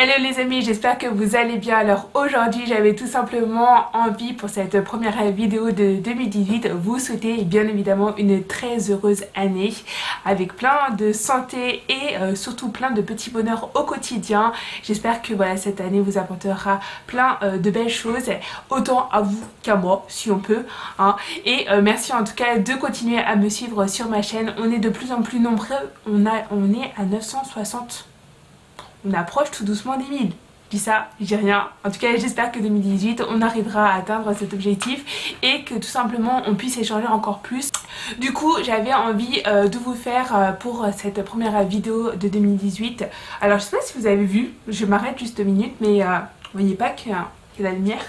Hello les amis, j'espère que vous allez bien. Alors aujourd'hui j'avais tout simplement envie pour cette première vidéo de 2018 vous souhaiter bien évidemment une très heureuse année avec plein de santé et surtout plein de petits bonheurs au quotidien. J'espère que voilà, cette année vous apportera plein de belles choses, autant à vous qu'à moi si on peut, hein. Et merci en tout cas de continuer à me suivre sur ma chaîne. On est de plus en plus nombreux, on est à 960. On approche tout doucement des 1000. Je dis ça, je dis rien. En tout cas, j'espère que 2018, on arrivera à atteindre cet objectif et que tout simplement, on puisse échanger encore plus. Du coup, j'avais envie de vous faire pour cette première vidéo de 2018. Alors, je sais pas si vous avez vu, je m'arrête juste 2 minutes, mais vous voyez pas que la lumière.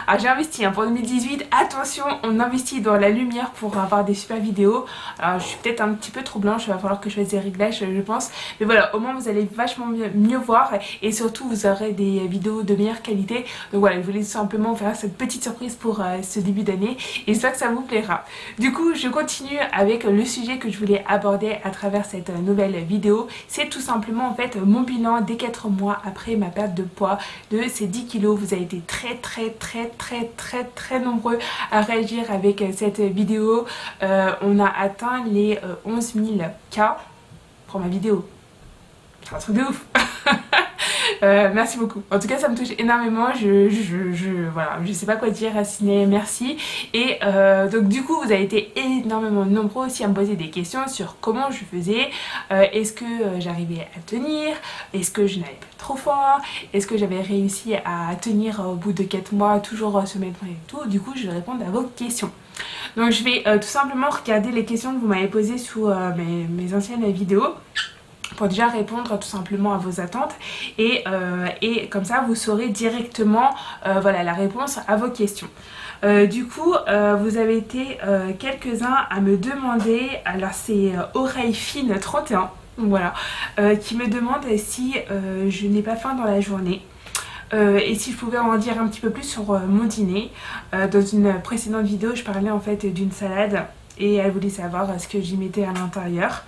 Alors j'ai investi pour 2018, attention, on investit dans la lumière pour avoir des super vidéos. Alors je suis peut-être un petit peu trop blanche, il va falloir que je fasse des réglages je pense. Mais voilà, au moins vous allez vachement mieux voir et surtout vous aurez des vidéos de meilleure qualité. Donc voilà, je voulais tout simplement faire cette petite surprise pour ce début d'année et j'espère que ça vous plaira. Du coup, je continue avec le sujet que je voulais aborder à travers cette nouvelle vidéo. C'est tout simplement en fait mon bilan des 4 mois après ma perte de poids de ces 10 kilos. Vous avez été très nombreux à réagir avec cette vidéo. On a atteint les 11 000 cas pour ma vidéo. C'est un truc de ouf. Merci beaucoup. En tout cas, ça me touche énormément. Voilà, je sais pas quoi dire à ciné. Merci. Et donc du coup, vous avez été énormément nombreux aussi à me poser des questions sur comment je faisais. Est-ce que j'arrivais à tenir? Est-ce que je n'avais pas trop faim? Est-ce que j'avais réussi à tenir au bout de 4 mois, toujours se mettre et tout? Du coup, je vais répondre à vos questions. Donc je vais tout simplement regarder les questions que vous m'avez posées sous mes anciennes vidéos, pour déjà répondre tout simplement à vos attentes et comme ça vous saurez directement voilà, la réponse à vos questions. Du coup vous avez été quelques-uns à me demander, alors c'est Oreille Fine 31, voilà, qui me demande si je n'ai pas faim dans la journée. Et si je pouvais en dire un petit peu plus sur mon dîner. Dans une précédente vidéo je parlais en fait d'une salade et elle voulait savoir ce que j'y mettais à l'intérieur.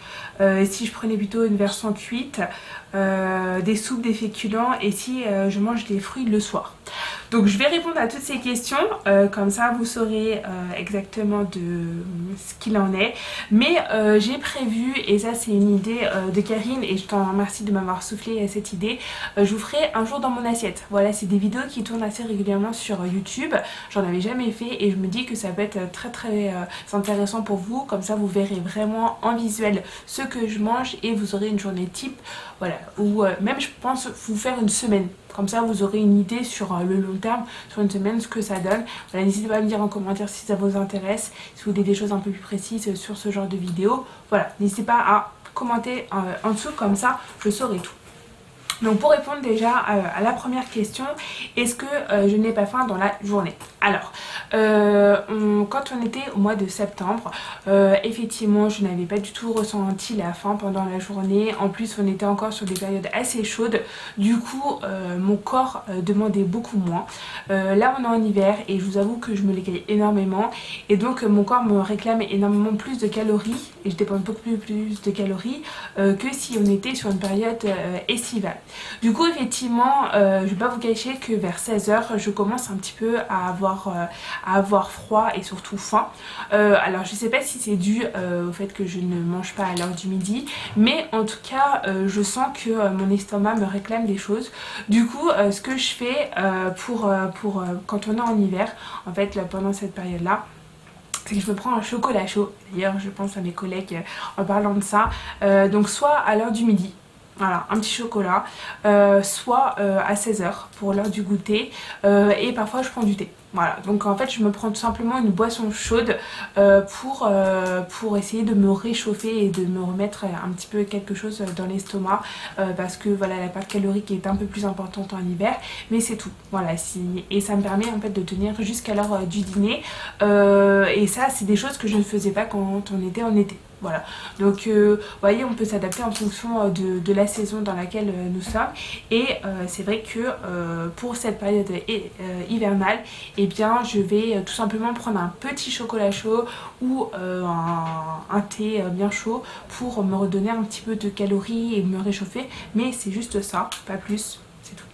Si je prenais plutôt une version cuite, des soupes, des féculents et si je mange des fruits le soir. Donc je vais répondre à toutes ces questions, comme ça vous saurez exactement de ce qu'il en est. Mais j'ai prévu, et ça c'est une idée de Karine et je t'en remercie de m'avoir soufflé cette idée, je vous ferai un jour dans mon assiette. Voilà, c'est des vidéos qui tournent assez régulièrement sur YouTube, j'en avais jamais fait et je me dis que ça peut être très intéressant pour vous. Comme ça vous verrez vraiment en visuel ce que je mange et vous aurez une journée type, voilà, ou même je pense vous faire une semaine. Comme ça vous aurez une idée sur le long terme, sur une semaine, ce que ça donne. Voilà, n'hésitez pas à me dire en commentaire si ça vous intéresse, si vous voulez des choses un peu plus précises sur ce genre de vidéo. Voilà, n'hésitez pas à commenter en dessous, comme ça je saurai tout. Donc pour répondre déjà à la première question, est-ce que je n'ai pas faim dans la journée? Alors, quand on était au mois de septembre, effectivement je n'avais pas du tout ressenti la faim pendant la journée. En plus on était encore sur des périodes assez chaudes, du coup mon corps demandait beaucoup moins. Là on est en hiver et je vous avoue que je me l'écaille énormément et donc mon corps me réclame énormément plus de calories et je dépense beaucoup plus de calories que si on était sur une période estivale. Du coup effectivement je vais pas vous cacher que vers 16h je commence un petit peu à avoir froid et surtout faim. Alors je sais pas si c'est dû au fait que je ne mange pas à l'heure du midi, mais en tout cas je sens que mon estomac me réclame des choses. Du coup ce que je fais pour quand on est en hiver, en fait là, pendant cette période là, c'est que je me prends un chocolat chaud. D'ailleurs je pense à mes collègues en parlant de ça, donc soit à l'heure du midi, voilà, un petit chocolat, soit à 16h pour l'heure du goûter, et parfois je prends du thé. Voilà, donc en fait je me prends tout simplement une boisson chaude pour essayer de me réchauffer et de me remettre un petit peu quelque chose dans l'estomac, parce que voilà, la part calorique est un peu plus importante en hiver, mais c'est tout. Voilà, et ça me permet en fait de tenir jusqu'à l'heure du dîner, et ça c'est des choses que je ne faisais pas quand on était en été. Voilà, donc vous voyez, on peut s'adapter en fonction de la saison dans laquelle nous sommes. Et c'est vrai que pour cette période hivernale, eh bien je vais tout simplement prendre un petit chocolat chaud ou un thé bien chaud pour me redonner un petit peu de calories et me réchauffer. Mais c'est juste ça, pas plus, c'est tout.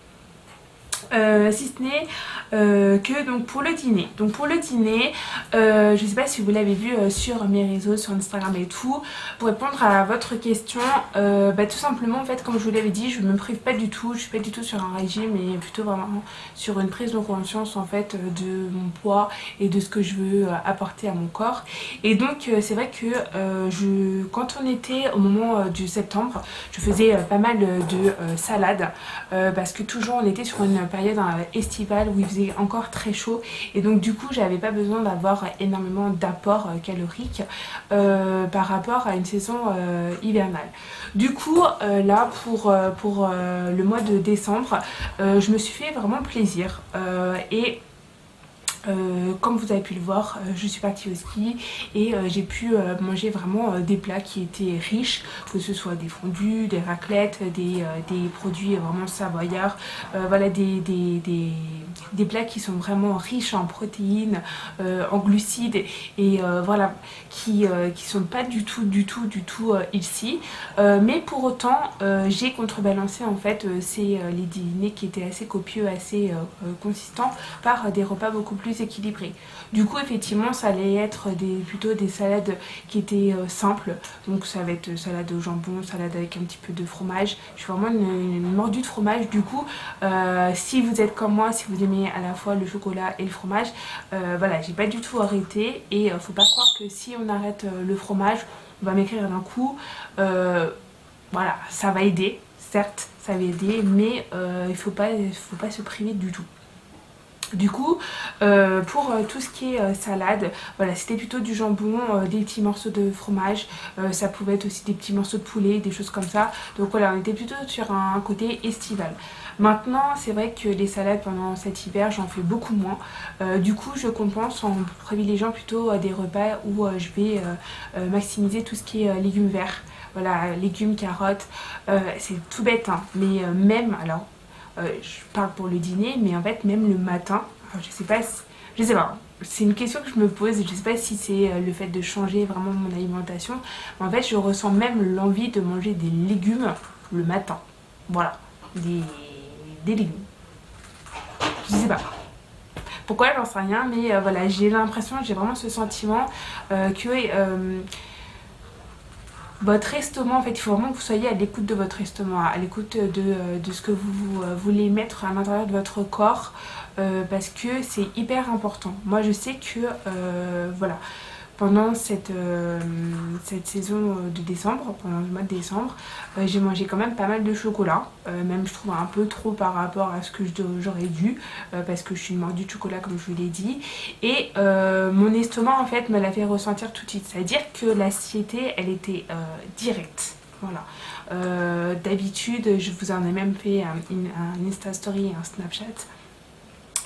Si ce n'est que donc pour le dîner. Donc pour le dîner, je sais pas si vous l'avez vu sur mes réseaux, sur Instagram et tout. Pour répondre à votre question, tout simplement en fait comme je vous l'avais dit, je me prive pas du tout, je suis pas du tout sur un régime mais plutôt vraiment sur une prise de conscience en fait de mon poids et de ce que je veux apporter à mon corps. Et donc c'est vrai que quand on était au moment du septembre, je faisais pas mal de salades parce que toujours on était sur une période estivale où il faisait encore très chaud et donc du coup j'avais pas besoin d'avoir énormément d'apports caloriques par rapport à une saison hivernale. Du coup là pour le mois de décembre, je me suis fait vraiment plaisir et comme vous avez pu le voir, je suis partie au ski et j'ai pu manger vraiment des plats qui étaient riches, que ce soit des fondus, des raclettes, des produits vraiment savoyards, voilà des plats qui sont vraiment riches en protéines, en glucides et voilà qui sont pas du tout ici, mais pour autant j'ai contrebalancé en fait les dîners qui étaient assez copieux, assez consistants par des repas beaucoup plus équilibré. Du coup effectivement ça allait être plutôt des salades qui étaient simples, donc ça va être salade au jambon, salade avec un petit peu de fromage. Je suis vraiment une mordue de fromage. Du coup si vous êtes comme moi, si vous aimez à la fois le chocolat et le fromage, voilà, j'ai pas du tout arrêté et faut pas croire que si on arrête le fromage on va maigrir d'un coup. Voilà, ça va aider, certes ça va aider, mais il faut pas se priver du tout. Du coup pour tout ce qui est salade, voilà, c'était plutôt du jambon, des petits morceaux de fromage, ça pouvait être aussi des petits morceaux de poulet, des choses comme ça. Donc voilà, on était plutôt sur un côté estival. Maintenant c'est vrai que les salades pendant cet hiver j'en fais beaucoup moins, du coup je compense en privilégiant plutôt des repas où je vais maximiser tout ce qui est légumes verts. Voilà, légumes, carottes, c'est tout bête hein, mais même alors je parle pour le dîner, mais en fait même le matin, enfin, je sais pas, c'est une question que je me pose, je sais pas si c'est le fait de changer vraiment mon alimentation, mais en fait je ressens même l'envie de manger des légumes le matin, voilà, des légumes, je sais pas. Pourquoi, j'en sais rien, mais voilà, j'ai l'impression, j'ai vraiment ce sentiment que votre estomac, en fait, il faut vraiment que vous soyez à l'écoute de votre estomac, à l'écoute de ce que vous voulez mettre à l'intérieur de votre corps, parce que c'est hyper important. Moi, je sais que, voilà, pendant cette saison de décembre, pendant le mois de décembre, j'ai mangé quand même pas mal de chocolat, même je trouve un peu trop par rapport à ce que j'aurais dû, parce que je suis une mordue de chocolat comme je vous l'ai dit, et mon estomac en fait me l'a fait ressentir tout de suite, c'est-à-dire que la satiété elle était directe. Voilà. D'habitude, je vous en ai même fait un Insta Story et un Snapchat.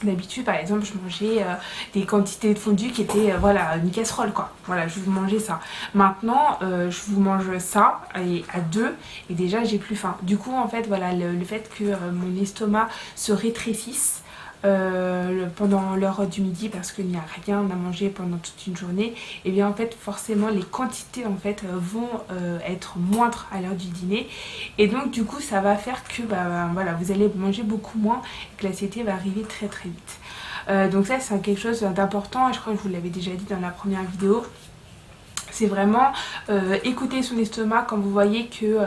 D'habitude par exemple je mangeais des quantités de fondue qui étaient voilà, une casserole quoi, voilà, je vous mangeais ça. Maintenant je vous mange ça et à deux et déjà j'ai plus faim. Du coup en fait voilà, le fait que mon estomac se rétrécisse pendant l'heure du midi parce qu'il n'y a rien à manger pendant toute une journée, et bien en fait forcément les quantités en fait vont être moindres à l'heure du dîner et donc du coup ça va faire que voilà, vous allez manger beaucoup moins et que la satiété va arriver très vite. Donc ça c'est quelque chose d'important et je crois que je vous l'avais déjà dit dans la première vidéo. C'est vraiment écouter son estomac quand vous voyez que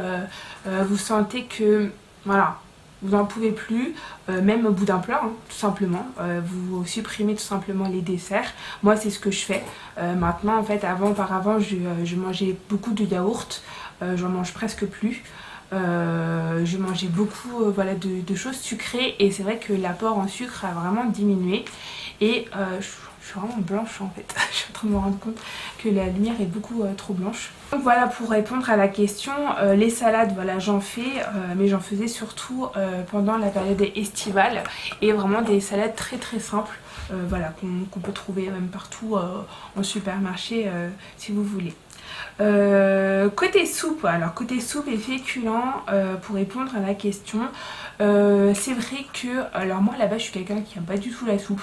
vous sentez que voilà, vous n'en pouvez plus, même au bout d'un plat, hein, tout simplement. Vous supprimez tout simplement les desserts. Moi, c'est ce que je fais. Maintenant, en fait, auparavant, je mangeais beaucoup de yaourt. J'en mange presque plus. Je mangeais beaucoup voilà, de choses sucrées et c'est vrai que l'apport en sucre a vraiment diminué. Et je suis vraiment blanche en fait. Je suis en train de me rendre compte que la lumière est beaucoup trop blanche. Donc voilà, pour répondre à la question, les salades, voilà, j'en fais, mais j'en faisais surtout pendant la période estivale et vraiment des salades très simples, voilà, qu'on peut trouver même partout en supermarché si vous voulez. Côté soupe, alors côté soupe et féculents, pour répondre à la question, c'est vrai que, alors moi là-bas je suis quelqu'un qui n'aime pas du tout la soupe.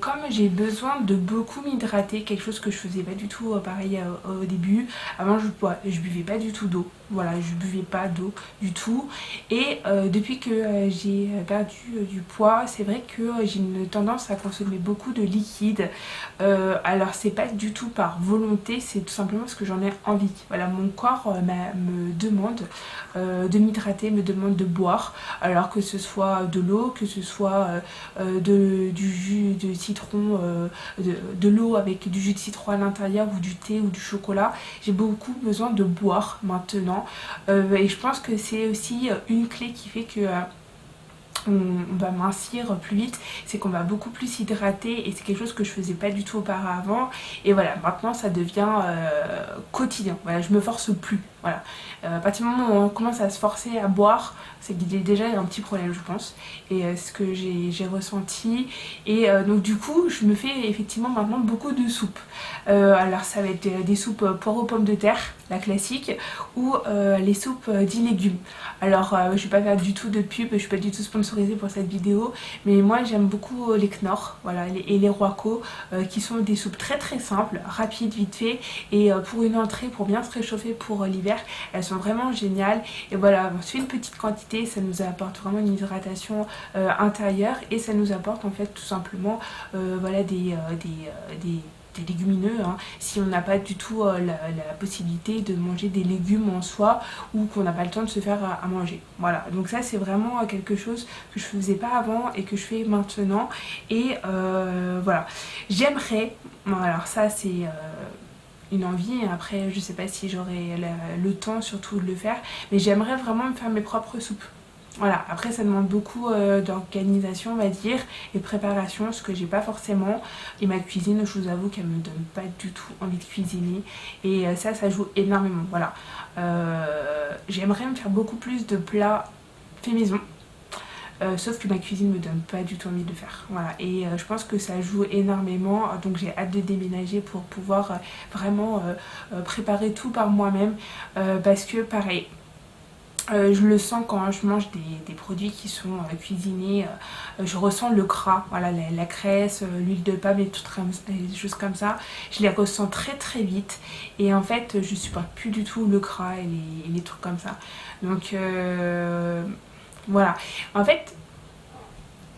Comme j'ai besoin de beaucoup m'hydrater, quelque chose que je faisais pas du tout pareil au début, avant je buvais pas du tout d'eau. Voilà, je buvais pas d'eau du tout. Et depuis que j'ai perdu du poids, c'est vrai que j'ai une tendance à consommer beaucoup de liquide. Alors c'est pas du tout par volonté, c'est tout simplement parce que j'en ai envie. Voilà, mon corps me demande de m'hydrater, me demande de boire. Alors que ce soit de l'eau, que ce soit du jus de citron, de l'eau avec du jus de citron à l'intérieur ou du thé ou du chocolat. J'ai beaucoup besoin de boire maintenant. Et je pense que c'est aussi une clé qui fait que on va mincir plus vite, c'est qu'on va beaucoup plus s'hydrater et c'est quelque chose que je faisais pas du tout auparavant. Et voilà, maintenant ça devient quotidien. Voilà, je me force plus. Voilà. À partir du moment où on commence à se forcer à boire, c'est qu'il y a déjà un petit problème, je pense. Et ce que j'ai ressenti. Et donc du coup, je me fais effectivement maintenant beaucoup de soupes. Alors ça va être des soupes poireaux pommes de terre, la classique, ou les soupes 10 légumes. Alors je vais pas faire du tout de pub, je suis pas du tout sponsorisée pour cette vidéo, mais moi j'aime beaucoup les Knorr, voilà, et les Royco, qui sont des soupes très très simples, rapides, vite fait, et pour une entrée, pour bien se réchauffer pour l'hiver, elles sont vraiment géniales. Et voilà, on se fait une petite quantité, ça nous apporte vraiment une hydratation intérieure, et ça nous apporte en fait tout simplement voilà, des légumineux, hein, si on n'a pas du tout la possibilité de manger des légumes en soi ou qu'on n'a pas le temps de se faire à manger. Voilà, donc ça c'est vraiment quelque chose que je faisais pas avant et que je fais maintenant. Et voilà, j'aimerais, bon, alors ça c'est une envie, après je sais pas si j'aurai le temps surtout de le faire, mais j'aimerais vraiment me faire mes propres soupes. Voilà, après ça demande beaucoup d'organisation, on va dire, et de préparation, ce que j'ai pas forcément. Et ma cuisine, je vous avoue qu'elle me donne pas du tout envie de cuisiner. Et ça joue énormément, voilà. J'aimerais me faire beaucoup plus de plats faits maison. Sauf que ma cuisine me donne pas du tout envie de le faire. Voilà. Et je pense que ça joue énormément. Donc j'ai hâte de déménager pour pouvoir vraiment préparer tout par moi-même. Parce que pareil, je le sens quand je mange des produits qui sont cuisinés, je ressens le gras, voilà, la graisse, l'huile de palme et toutes les choses comme ça, je les ressens très très vite et en fait je supporte plus du tout le gras et les trucs comme ça. Donc voilà, en fait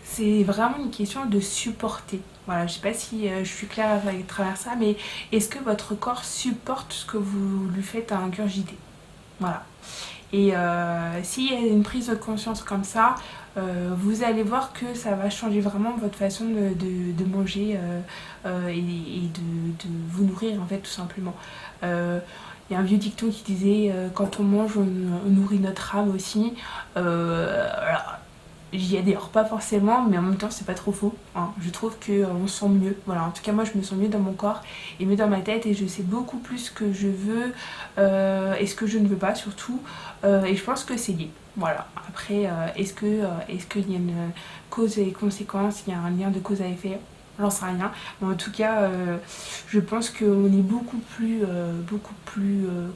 c'est vraiment une question de supporter. Voilà, je sais pas si je suis claire à travers ça, mais est-ce que votre corps supporte ce que vous lui faites ingurgiter? Voilà. Et s'il y a une prise de conscience comme ça, vous allez voir que ça va changer vraiment votre façon de manger et de vous nourrir en fait tout simplement. Il y a un vieux dicton qui disait quand on mange on nourrit notre âme aussi. Alors, j'y adhère pas forcément, mais en même temps c'est pas trop faux, hein. Je trouve qu'on se sent mieux, voilà, en tout cas moi je me sens mieux dans mon corps et mieux dans ma tête et je sais beaucoup plus ce que je veux et ce que je ne veux pas surtout, et je pense que c'est lié. Voilà, après est-ce qu'il y a une cause et conséquence, il y a un lien de cause à effet? J'en sais rien, mais en tout cas je pense qu'on est beaucoup plus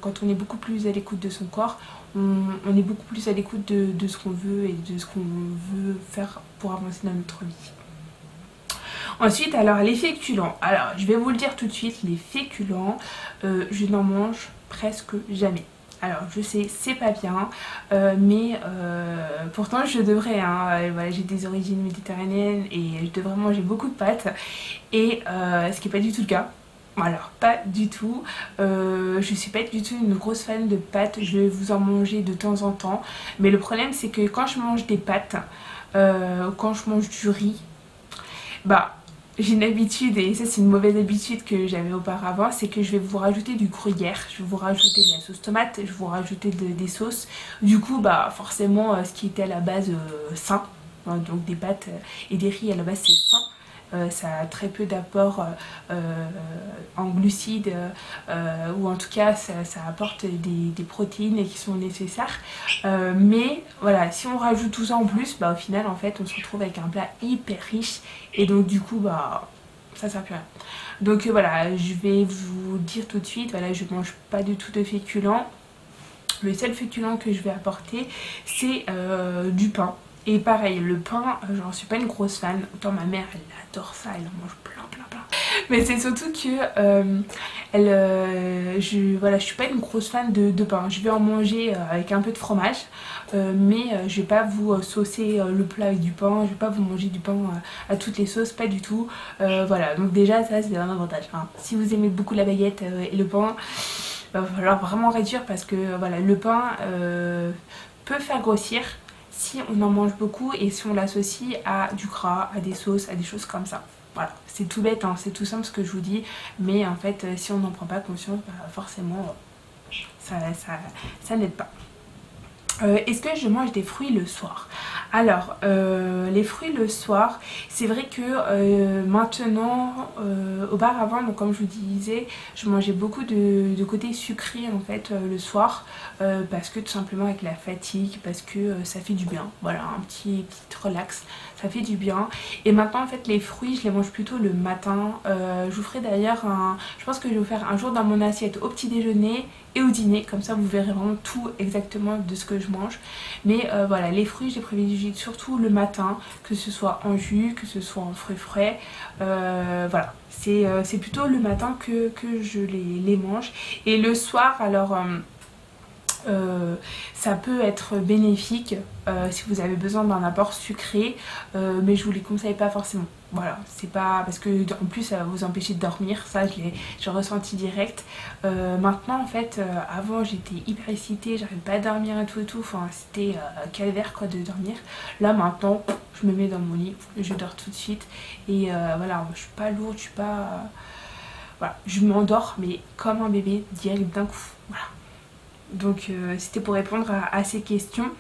quand on est beaucoup plus à l'écoute de son corps, on est beaucoup plus à l'écoute de ce qu'on veut et de ce qu'on veut faire pour avancer dans notre vie. Ensuite, alors les féculents. Alors, je vais vous le dire tout de suite, les féculents, je n'en mange presque jamais. Alors, je sais, c'est pas bien, mais pourtant je devrais, hein, voilà, j'ai des origines méditerranéennes et je devrais manger beaucoup de pâtes, et ce qui n'est pas du tout le cas. Alors pas du tout, je suis pas du tout une grosse fan de pâtes, je vais vous en manger de temps en temps, mais le problème c'est que quand je mange des pâtes, quand je mange du riz, bah j'ai une habitude, et ça c'est une mauvaise habitude que j'avais auparavant, c'est que je vais vous rajouter du gruyère, je vais vous rajouter de la sauce tomate, je vais vous rajouter des sauces, du coup bah forcément ce qui était à la base sain, hein, donc des pâtes et des riz à la base c'est sain. Ça a très peu d'apport en glucides, ou en tout cas ça apporte des protéines qui sont nécessaires, mais voilà, si on rajoute tout ça en plus, bah au final en fait on se retrouve avec un plat hyper riche et donc du coup bah ça sert plus à rien. Donc voilà, je vais vous dire tout de suite, voilà, je mange pas du tout de féculents. Le seul féculent que je vais apporter c'est du pain. Et pareil, le pain, j'en suis pas une grosse fan. Autant ma mère, elle adore ça, elle en mange plein. Mais c'est surtout que voilà, je suis pas une grosse fan de pain. Je vais en manger avec un peu de fromage, mais je vais pas vous saucer le plat avec du pain. Je vais pas vous manger du pain à toutes les sauces, pas du tout. Voilà, donc déjà ça c'est un avantage, hein. Si vous aimez beaucoup la baguette et le pain, il va falloir vraiment réduire parce que voilà, le pain peut faire grossir si on en mange beaucoup et si on l'associe à du gras, à des sauces, à des choses comme ça. Voilà, c'est tout bête, hein, c'est tout simple ce que je vous dis, mais en fait si on n'en prend pas conscience, bah, forcément ça n'aide pas. Est-ce que je mange des fruits le soir? Alors, les fruits le soir, c'est vrai que maintenant, auparavant, donc comme je vous disais, je mangeais beaucoup de côté sucré en fait le soir, parce que tout simplement avec la fatigue, parce que ça fait du bien. Voilà, un petit relax, ça fait du bien. Et maintenant en fait les fruits, je les mange plutôt le matin. Je vous ferai d'ailleurs je pense que je vais vous faire un jour dans mon assiette au petit déjeuner et au dîner, comme ça vous verrez vraiment tout exactement de ce que je mange. Mais voilà, les fruits je les privilégie surtout le matin, que ce soit en jus, que ce soit en fruits frais. Voilà, c'est plutôt le matin que je les mange. Et le soir, alors ça peut être bénéfique si vous avez besoin d'un apport sucré, mais je vous les conseille pas forcément. Voilà, c'est pas parce que en plus ça va vous empêcher de dormir, ça j'ai ressenti direct. Maintenant en fait, avant j'étais hyper excitée, j'arrivais pas à dormir et tout, enfin c'était calvaire quoi de dormir. Là maintenant, je me mets dans mon lit, je dors tout de suite et voilà, je suis pas lourde, je suis pas voilà, je m'endors mais comme un bébé direct d'un coup. Voilà. Donc c'était pour répondre à ces questions.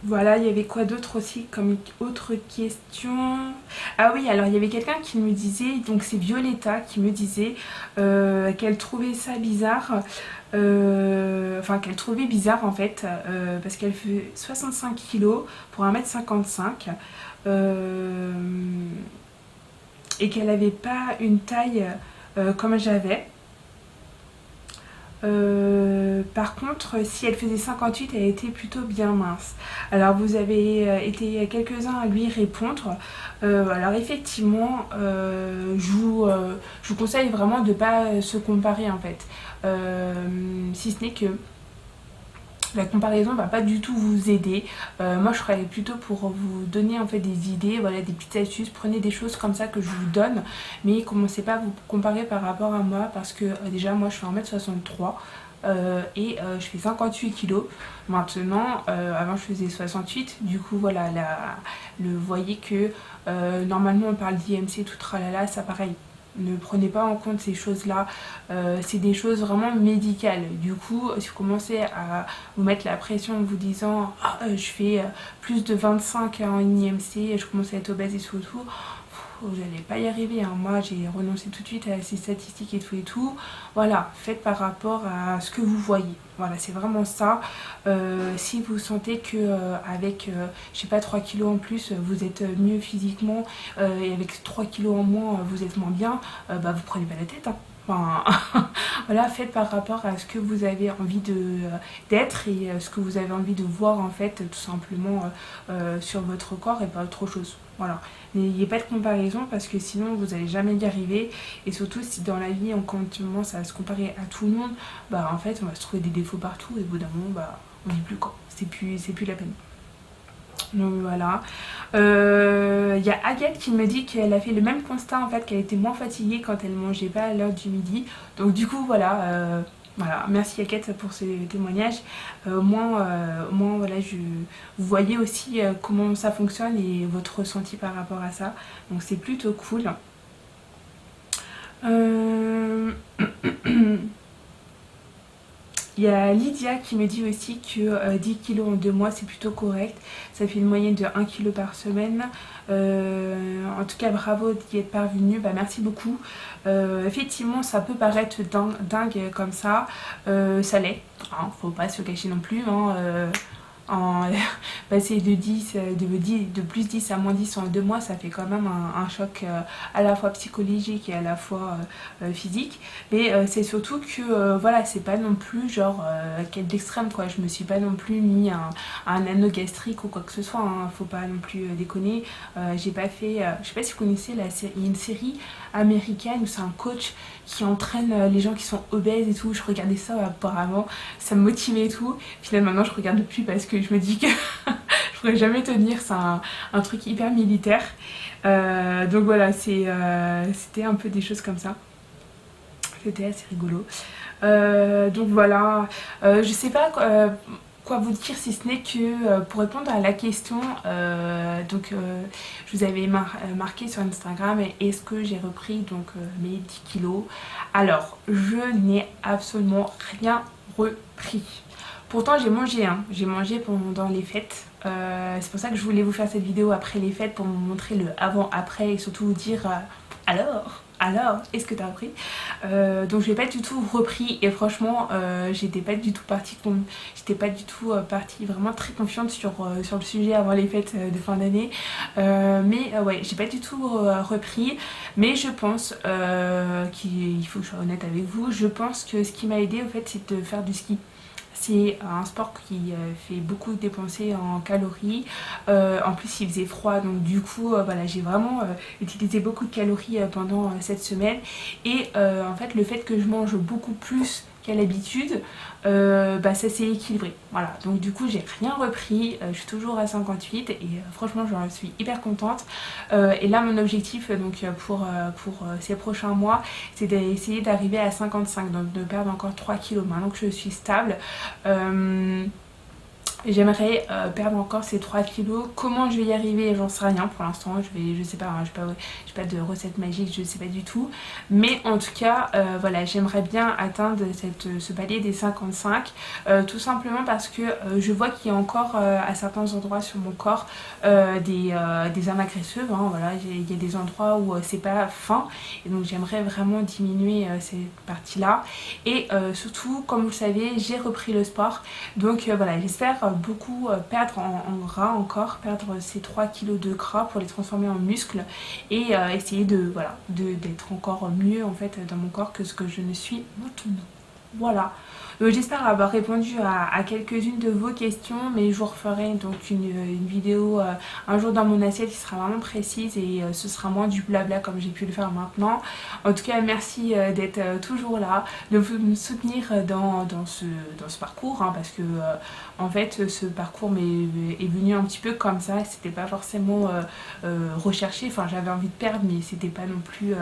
Voilà, il y avait quoi d'autre aussi comme autre question? Ah oui, alors il y avait quelqu'un qui me disait, donc c'est Violetta qui me disait qu'elle trouvait ça bizarre, enfin qu'elle trouvait bizarre en fait, parce qu'elle fait 65 kilos pour 1m55 et qu'elle n'avait pas une taille comme j'avais. Par contre, si elle faisait 58, elle était plutôt bien mince. Alors vous avez été quelques-uns à lui répondre. Alors effectivement, je vous conseille vraiment de ne pas se comparer en fait. Si ce n'est que la comparaison va pas du tout vous aider. Moi je serais plutôt pour vous donner en fait des idées, voilà, des petites astuces. Prenez des choses comme ça que je vous donne, mais commencez pas à vous comparer par rapport à moi parce que déjà moi je fais 1m63 et je fais 58 kilos maintenant. Avant je faisais 68, du coup voilà, vous voyez que normalement on parle d'IMC tout tralala, ça pareil. Ne prenez pas en compte ces choses-là, c'est des choses vraiment médicales. Du coup, si vous commencez à vous mettre la pression en vous disant ah, je fais plus de 25 en IMC, je commence à être obèse et tout, vous n'allez pas y arriver, hein. Moi j'ai renoncé tout de suite à ces statistiques et tout. Voilà, faites par rapport à ce que vous voyez. Voilà, c'est vraiment ça. Si vous sentez que avec je sais pas 3 kilos en plus vous êtes mieux physiquement et avec 3 kilos en moins vous êtes moins bien, bah vous prenez pas la tête, hein. Enfin, voilà, faites par rapport à ce que vous avez envie d'être et ce que vous avez envie de voir en fait tout simplement sur votre corps et pas autre chose. Voilà, n'ayez pas de comparaison parce que sinon vous n'allez jamais y arriver, et surtout si dans la vie on commence à se comparer à tout le monde, bah en fait on va se trouver des défauts partout et au bout d'un moment bah on n'y est plus quoi, c'est plus la peine. Donc voilà. Y a Agathe qui me dit qu'elle a fait le même constat en fait, qu'elle était moins fatiguée quand elle mangeait pas à l'heure du midi. Donc du coup voilà, voilà, merci Agathe pour ce témoignage. Au moins voilà, vous voyez aussi comment ça fonctionne et votre ressenti par rapport à ça. Donc c'est plutôt cool. Il y a Lydia qui me dit aussi que 10 kilos en 2 mois c'est plutôt correct. Ça fait une moyenne de 1 kg par semaine. En tout cas bravo d'y être parvenu, bah, merci beaucoup. Effectivement ça peut paraître dingue comme ça, ça l'est, hein, faut pas se cacher non plus, hein, en passer de plus 10 à moins 10 en 2 mois, ça fait quand même un choc à la fois psychologique et à la fois physique. Mais c'est surtout que voilà, c'est pas non plus genre quel d'extrême quoi. Je me suis pas non plus mis un anneau gastrique ou quoi que ce soit, hein. Faut pas non plus déconner. J'ai pas fait, je sais pas si vous connaissez la série, il y a une série américaine où c'est un coach qui entraîne les gens qui sont obèses et tout. Je regardais ça apparemment, ça me motivait et tout. Finalement maintenant je regarde plus parce que je me dis que je pourrais jamais tenir, c'est un truc hyper militaire. Donc voilà, c'était un peu des choses comme ça. C'était assez rigolo. Donc voilà, je sais pas quoi vous dire si ce n'est que pour répondre à la question, je vous avais marqué sur Instagram est-ce que j'ai repris donc mes 10 kilos. Alors je n'ai absolument rien repris. Pourtant j'ai mangé pendant les fêtes. C'est pour ça que je voulais vous faire cette vidéo après les fêtes pour vous montrer le avant-après et surtout vous dire alors, est-ce que t'as repris? Donc je n'ai pas du tout repris et franchement j'étais pas du tout partie vraiment très confiante sur le sujet avant les fêtes de fin d'année. Mais ouais, j'ai pas du tout repris, mais je pense qu'il faut que je sois honnête avec vous, je pense que ce qui m'a aidé en fait c'est de faire du ski. C'est un sport qui fait beaucoup dépenser en calories. En plus il faisait froid, donc du coup voilà, j'ai vraiment utilisé beaucoup de calories pendant cette semaine. Et en fait le fait que je mange beaucoup plus qu'à l'habitude, ça s'est équilibré. Voilà, donc du coup j'ai rien repris, je suis toujours à 58 et franchement j'en suis hyper contente. Et là mon objectif donc pour ces prochains mois, c'est d'essayer d'arriver à 55, donc de perdre encore 3 kilos maintenant que je suis stable. J'aimerais perdre encore ces 3 kilos. Comment je vais y arriver, j'en sais rien pour l'instant. Je sais pas, hein, j'ai pas de recette magique, je sais pas du tout. Mais en tout cas, voilà, j'aimerais bien atteindre ce palier des 55. Tout simplement parce que je vois qu'il y a encore à certains endroits sur mon corps des zones agresseuses. Hein, voilà, il y a des endroits où c'est pas fin. Et donc j'aimerais vraiment diminuer ces parties-là. Et surtout, comme vous le savez, j'ai repris le sport. Donc voilà, j'espère beaucoup perdre en gras encore, perdre ces 3 kilos de gras pour les transformer en muscles et essayer d'être encore mieux en fait dans mon corps que ce que je ne suis maintenant. Voilà. J'espère avoir répondu à quelques-unes de vos questions, mais je vous referai donc une vidéo un jour dans mon assiette qui sera vraiment précise et ce sera moins du blabla comme j'ai pu le faire maintenant. En tout cas, merci d'être toujours là, de me soutenir dans ce parcours, hein, parce que en fait ce parcours est venu un petit peu comme ça, c'était pas forcément recherché, enfin j'avais envie de perdre mais c'était pas non plus...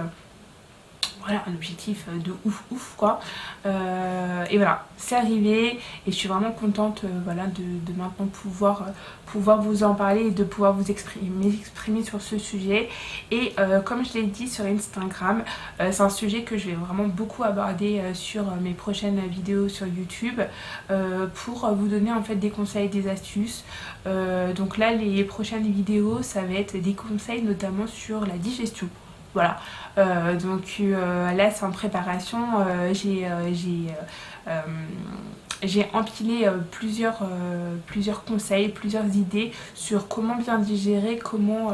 voilà, un objectif de ouf quoi. Et voilà, c'est arrivé et je suis vraiment contente voilà, de maintenant pouvoir vous en parler et de pouvoir vous m'exprimer sur ce sujet. Et comme je l'ai dit sur Instagram, c'est un sujet que je vais vraiment beaucoup aborder sur mes prochaines vidéos sur YouTube pour vous donner en fait des conseils, des astuces. Donc là les prochaines vidéos ça va être des conseils notamment sur la digestion. Voilà, là c'est en préparation, j'ai empilé plusieurs conseils, plusieurs idées sur comment bien digérer, comment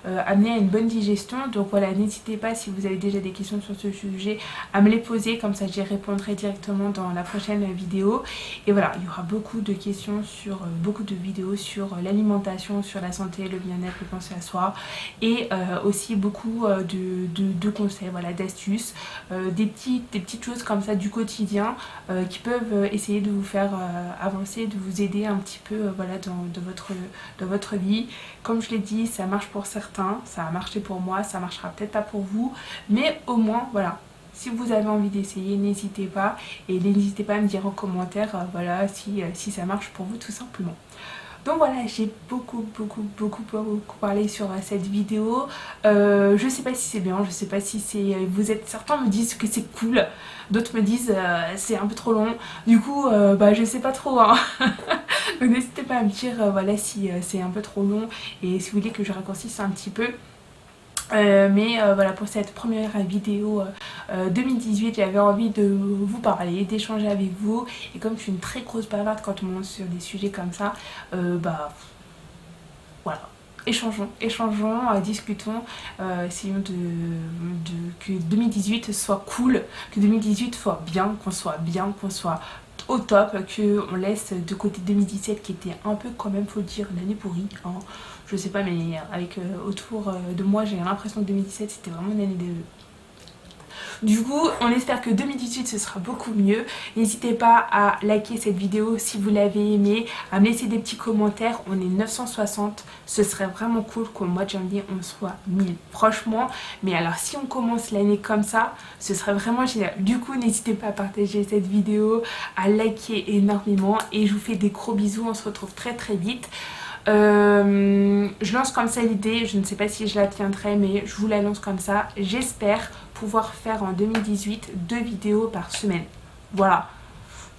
amener à une bonne digestion. Donc voilà, n'hésitez pas si vous avez déjà des questions sur ce sujet à me les poser, comme ça j'y répondrai directement dans la prochaine vidéo. Et voilà, il y aura beaucoup de questions beaucoup de vidéos sur l'alimentation, sur la santé, le bien-être, le penser à soi et aussi beaucoup de conseils, voilà, d'astuces, des petites choses comme ça du quotidien qui peuvent essayer de vous faire avancer, de vous aider un petit peu voilà, dans votre vie. Comme je l'ai dit, ça marche pour certains, ça a marché pour moi, ça marchera peut-être pas pour vous, mais au moins voilà, si vous avez envie d'essayer, n'hésitez pas et n'hésitez pas à me dire en commentaire voilà, si ça marche pour vous tout simplement. Donc voilà, j'ai beaucoup parlé sur cette vidéo. Je sais pas si c'est bien, je sais pas si c'est... Certains me disent que c'est cool, d'autres me disent c'est un peu trop long. Du coup, je sais pas trop, hein. Donc n'hésitez pas à me dire voilà, si c'est un peu trop long et si vous voulez que je raccourcisse un petit peu. Voilà, pour cette première vidéo 2018, j'avais envie de vous parler, d'échanger avec vous. Et comme je suis une très grosse bavarde quand on me lance sur des sujets comme ça, voilà. Échangeons, discutons, essayons que 2018 soit cool, que 2018 soit bien, qu'on soit au top, qu'on laisse de côté 2017 qui était un peu quand même, faut le dire, une année pourrie. Hein. Je sais pas, mais avec autour de moi, j'ai l'impression que 2017 c'était vraiment une année de... Du coup, on espère que 2018 ce sera beaucoup mieux. N'hésitez pas à liker cette vidéo si vous l'avez aimée, à me laisser des petits commentaires. On est 960, ce serait vraiment cool qu'au mois de janvier on soit 1000. Franchement, mais alors si on commence l'année comme ça, ce serait vraiment génial. Du coup, n'hésitez pas à partager cette vidéo, à liker énormément et je vous fais des gros bisous. On se retrouve très très vite. Je lance comme ça l'idée, je ne sais pas si je la tiendrai, mais je vous la lance comme ça. J'espère pouvoir faire en 2018 2 vidéos par semaine. Voilà,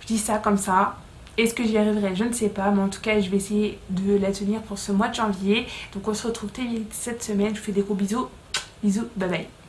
je dis ça comme ça. Est-ce que j'y arriverai? Je ne sais pas, mais en tout cas je vais essayer de la tenir pour ce mois de janvier. Donc on se retrouve très vite cette semaine. Je vous fais des gros bisous. Bisous, bye bye.